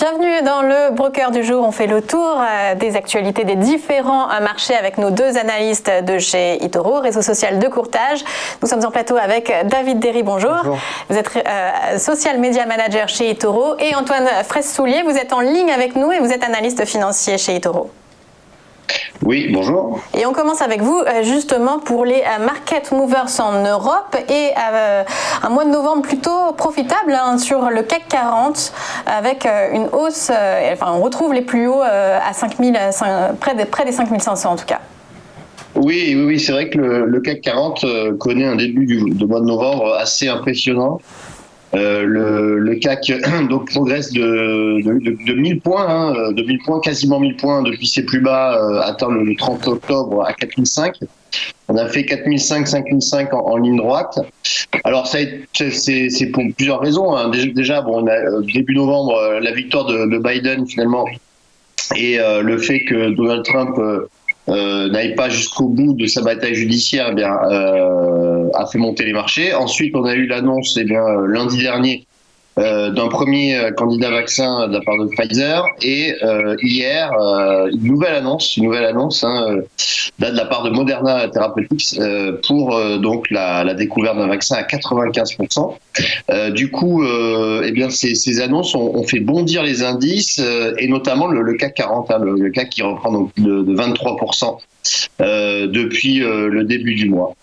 Bienvenue dans le Broker du jour. On fait le tour des actualités des différents marchés avec nos deux analystes de chez eToro, réseau social de courtage. Nous sommes en plateau avec David Derry, bonjour. Bonjour. Vous êtes social media manager chez eToro, et Antoine Fraisse-Soulier, vous êtes en ligne avec nous et vous êtes analyste financier chez eToro. Oui, bonjour. Et on commence avec vous justement pour les market movers en Europe et un mois de novembre plutôt profitable sur le CAC 40 avec une hausse, on retrouve les plus hauts à 5000, près des 5500 en tout cas. Oui, c'est vrai que le CAC 40 connaît un début de mois de novembre assez impressionnant. Le CAC donc progresse de 1000 points, de 1000 points, quasiment 1000 points depuis ses plus bas, atteint le 30 octobre à 4005. On a fait 4005, 5005 en ligne droite. Alors c'est pour plusieurs raisons. Hein. Déjà, on a début novembre la victoire de Biden finalement, et le fait que Donald Trump n'aille pas jusqu'au bout de sa bataille judiciaire, a fait monter les marchés. Ensuite, on a eu l'annonce lundi dernier d'un premier candidat vaccin de la part de Pfizer, et hier une nouvelle annonce de la part de Moderna Therapeutics pour donc la découverte d'un vaccin à 95%. Du coup, ces annonces ont fait bondir les indices, et notamment le CAC 40, le CAC qui reprend donc de 23% depuis le début du mois.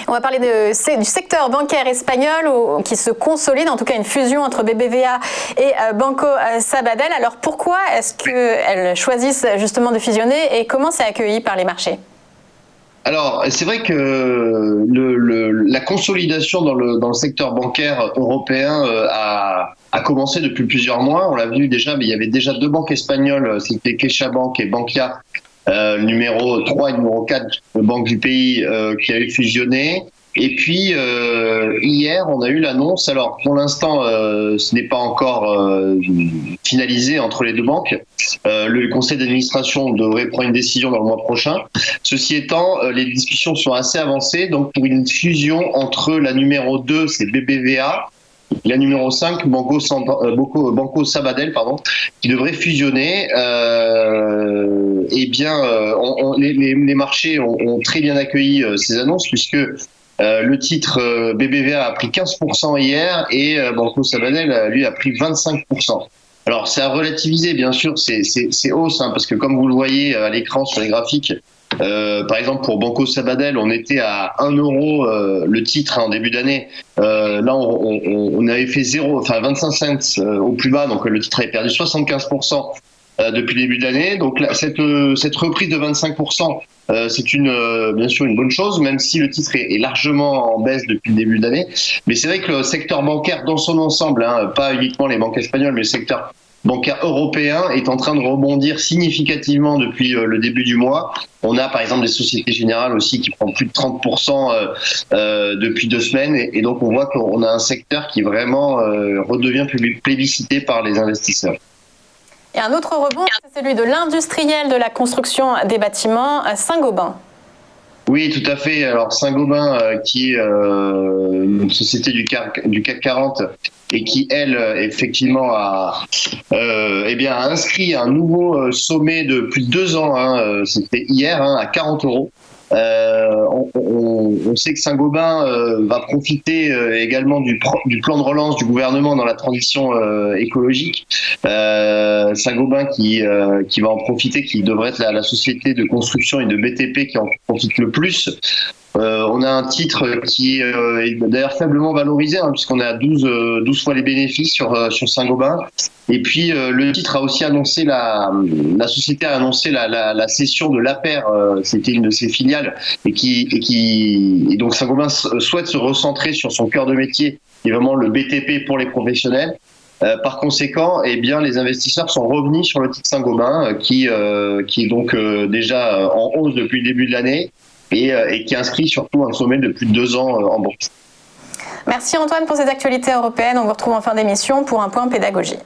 On va parler du secteur bancaire espagnol qui se consolide, en tout cas une fusion entre BBVA et Banco Sabadell. Alors pourquoi est-ce qu'elles choisissent justement de fusionner et comment c'est accueilli par les marchés ? Alors, c'est vrai que la consolidation dans le secteur bancaire européen a commencé depuis plusieurs mois. On l'a vu déjà, mais il y avait déjà deux banques espagnoles, c'était CaixaBank et Bankia, numéro 3 et numéro 4 banques du pays, qui avaient fusionné. Et puis hier, on a eu l'annonce. Alors pour l'instant, ce n'est pas encore finalisé entre les deux banques. Le conseil d'administration devrait prendre une décision dans le mois prochain. Ceci étant, les discussions sont assez avancées. Donc pour une fusion entre la numéro 2, c'est BBVA, la numéro 5, Banco Sabadell, qui devrait fusionner. Les marchés ont très bien accueilli ces annonces, puisque le titre BBVA a pris 15% hier et Banco Sabadell, lui, a pris 25%. Alors, c'est à relativiser, bien sûr, ces hausses, parce que comme vous le voyez à l'écran sur les graphiques, par exemple, pour Banco Sabadell, on était à 1 euro le titre en début d'année. Là, on avait fait 25 cents au plus bas, donc le titre avait perdu 75% depuis le début de l'année. Donc là, cette reprise de 25%, c'est bien sûr une bonne chose, même si le titre est largement en baisse depuis le début de l'année. Mais c'est vrai que le secteur bancaire dans son ensemble, pas uniquement les banques espagnoles, mais le secteur bancaire européen est en train de rebondir significativement depuis le début du mois. On a par exemple des Sociétés Générales aussi qui prend plus de 30% depuis 2 semaines, et donc on voit qu'on a un secteur qui vraiment redevient plébiscité par les investisseurs. Et un autre rebond, c'est celui de l'industriel de la construction des bâtiments, Saint-Gobain. Oui, tout à fait. Alors Saint-Gobain, qui est une société du CAC 40 et qui, elle, effectivement, a inscrit un nouveau sommet de plus de 2 ans. C'était hier, à 40 euros. On sait que Saint-Gobain va profiter également du plan de relance du gouvernement dans la transition écologique. Saint-Gobain qui va en profiter, qui devrait être la société de construction et de BTP qui en profite le plus. On a un titre qui est d'ailleurs faiblement valorisé, puisqu'on est à 12 fois les bénéfices sur Saint-Gobain. Et puis le titre a aussi annoncé, la société a annoncé la cession de l'Aper, c'était une de ses filiales, et donc Saint-Gobain souhaite se recentrer sur son cœur de métier, qui est vraiment le BTP pour les professionnels. Par conséquent, les investisseurs sont revenus sur le titre Saint-Gobain, qui est donc déjà en hausse depuis le début de l'année, et qui inscrit surtout un sommet de plus de 2 ans en bourse. Merci Antoine pour ces actualités européennes. On vous retrouve en fin d'émission pour un point pédagogie.